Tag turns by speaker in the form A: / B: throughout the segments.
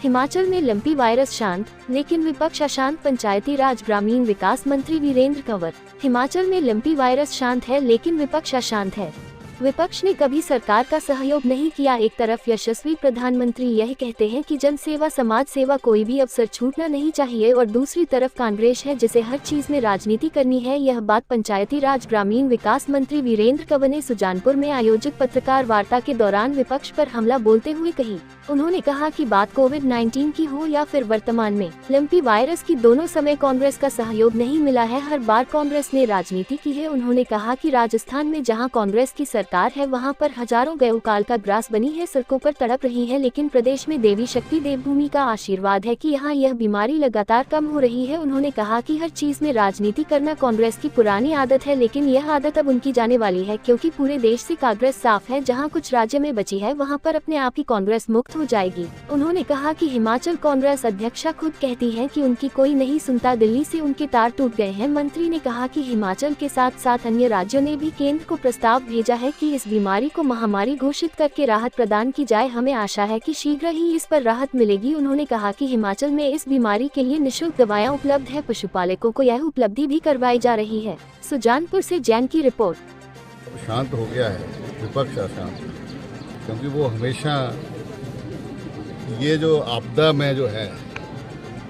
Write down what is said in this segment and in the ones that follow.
A: हिमाचल में lumpy virus शांत, लेकिन विपक्ष अशांत। पंचायती राज ग्रामीण विकास मंत्री वीरेंद्र कंवर। हिमाचल में लंपी वायरस शांत है, लेकिन विपक्ष अशांत है। विपक्ष ने कभी सरकार का सहयोग नहीं किया। एक तरफ यशस्वी प्रधानमंत्री यह कहते हैं कि जन सेवा, समाज सेवा, कोई भी अवसर छूटना नहीं चाहिए, और दूसरी तरफ कांग्रेस है जिसे हर चीज में राजनीति करनी है। यह बात पंचायती राज ग्रामीण विकास मंत्री वीरेंद्र कंवर ने सुजानपुर में आयोजित पत्रकार वार्ता के दौरान विपक्ष पर हमला बोलते हुए कही। उन्होंने कहा कि बात कोविड-19 की हो या फिर वर्तमान में लंपी वायरस की, दोनों समय कांग्रेस का सहयोग नहीं मिला है। हर बार कांग्रेस ने राजनीति की है। उन्होंने कहा कि राजस्थान में जहां कांग्रेस की सरकार है, वहां पर हजारों गौ काल का ग्रास बनी है, सड़कों पर तड़प रही है, लेकिन प्रदेश में देवी शक्ति देवभूमि का आशीर्वाद है कि यहाँ यह बीमारी लगातार कम हो रही है। उन्होंने कहा कि हर चीज में राजनीति करना कांग्रेस की पुरानी आदत है, लेकिन यह आदत अब उनकी जाने वाली है, क्योंकि पूरे देश से कांग्रेस साफ है। जहाँ कुछ राज्य में बची है, वहाँ पर अपने आप ही कांग्रेस मुक्त हो जाएगी। उन्होंने कहा कि हिमाचल कांग्रेस अध्यक्षा खुद कहती हैं कि उनकी कोई नहीं सुनता, दिल्ली से उनके तार टूट गए हैं। मंत्री ने कहा कि हिमाचल के साथ साथ अन्य राज्यों ने भी केंद्र को प्रस्ताव भेजा है कि इस बीमारी को महामारी घोषित करके राहत प्रदान की जाए। हमें आशा है कि शीघ्र ही इस पर राहत मिलेगी। उन्होंने कहा कि हिमाचल में इस बीमारी के लिए निःशुल्क दवाएं उपलब्ध है। पशुपालकों को यह उपलब्धि भी करवाई जा रही है। सुजानपुर से जैन की रिपोर्ट।
B: शांत हो गया है विपक्ष अशांत, क्योंकि वो हमेशा ये जो आपदा में जो है,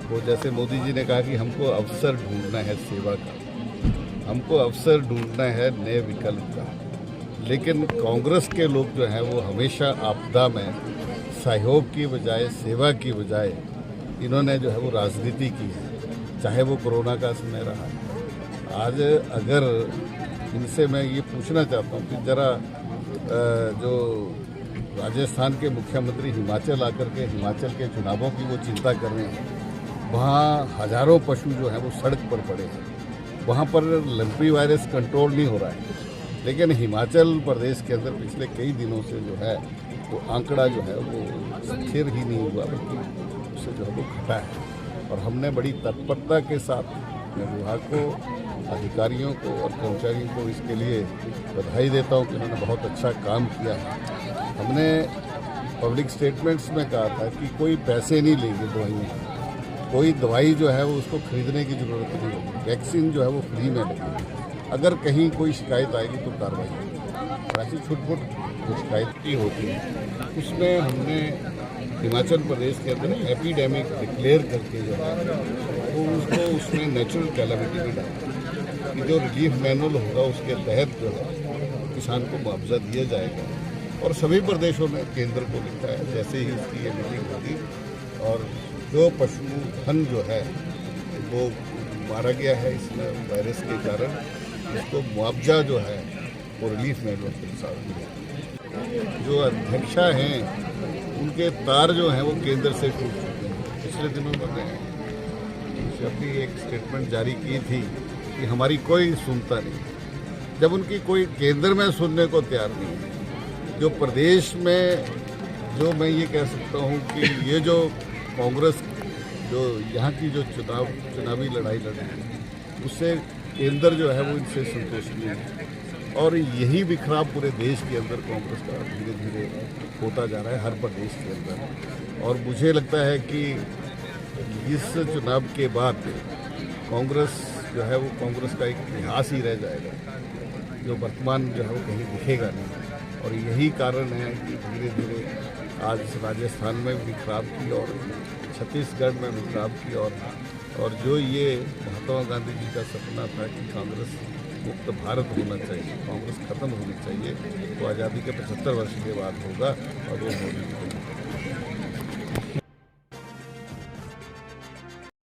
B: वो जैसे मोदी जी ने कहा कि हमको अवसर ढूंढना है सेवा का, हमको अवसर ढूंढना है नए विकल्प का। लेकिन कांग्रेस के लोग जो हैं वो हमेशा आपदा में सहयोग की बजाय, सेवा की बजाय इन्होंने जो है वो राजनीति की है, चाहे वो कोरोना का समय रहा। आज अगर इनसे मैं ये पूछना चाहता हूँ कि जरा जो राजस्थान के मुख्यमंत्री हिमाचल आकर के हिमाचल के चुनावों की वो चिंता कर रहे हैं, वहाँ हजारों पशु जो हैं वो सड़क पर पड़े हैं, वहाँ पर लंपी वायरस कंट्रोल नहीं हो रहा है। लेकिन हिमाचल प्रदेश के अंदर पिछले कई दिनों से जो है वो आंकड़ा जो है वो स्थिर ही नहीं हुआ, बल्कि उससे जो है वो घटा है। और हमने बड़ी तत्परता के साथ विभाग को, अधिकारियों को और कर्मचारियों को इसके लिए बधाई देता हूँ कि उन्होंने बहुत अच्छा काम किया है। हमने पब्लिक स्टेटमेंट्स में कहा था कि कोई पैसे नहीं लेंगे दवाइयों, कोई दवाई जो है वो उसको खरीदने की ज़रूरत नहीं होगी, वैक्सीन जो है वो फ्री में लगेगी। अगर कहीं कोई शिकायत आएगी तो कार्रवाई होगी। और ऐसी छुटपुट जो शिकायत की होती है उसमें हमने हिमाचल प्रदेश के अंदर एपिडेमिक डिक्लेयर करके जो है तो उसको उसमें नेचुरल कैलामिटी भी डाला कि जो रिलीफ मैनुअल होगा उसके तहत जो है किसान को मुआवजा दिया जाएगा। और सभी प्रदेशों में केंद्र को लिखा है, जैसे ही उसकी ये मीटिंग होगी और जो पशुधन जो है वो मारा गया है इस वायरस के कारण, उसको मुआवजा जो है वो रिलीफ मैनुअल के साथ मिलेगा। जो अध्यक्षा हैं उनके तार जो हैं वो केंद्र से टूट चुके हैं। पिछले दिनों मैंने अपनी एक स्टेटमेंट जारी की थी कि हमारी कोई सुनता नहीं। जब उनकी कोई केंद्र में सुनने को तैयार नहीं है, जो प्रदेश में जो मैं ये कह सकता हूँ कि ये जो कांग्रेस जो यहाँ की जो चुनावी लड़ाई लड़ रही है उससे केंद्र जो है वो इनसे संतुष्ट नहीं है। और यही बिखराव पूरे देश के अंदर कांग्रेस का धीरे धीरे होता जा रहा है, हर प्रदेश के अंदर। और मुझे लगता है कि इस चुनाव के बाद कांग्रेस जो है वो कांग्रेस का एक इतिहास ही रह जाएगा, जो वर्तमान जो है वो कहीं दिखेगा नहीं। और यही कारण है कि धीरे धीरे आज राजस्थान में विखराव की और छत्तीसगढ़ में विखराव की और जो ये महात्मा गांधी जी का सपना था कि कांग्रेस मुक्त भारत होना चाहिए, कांग्रेस खत्म होनी चाहिए, वो आज़ादी के 75 वर्ष के बाद होगा और वो मोदी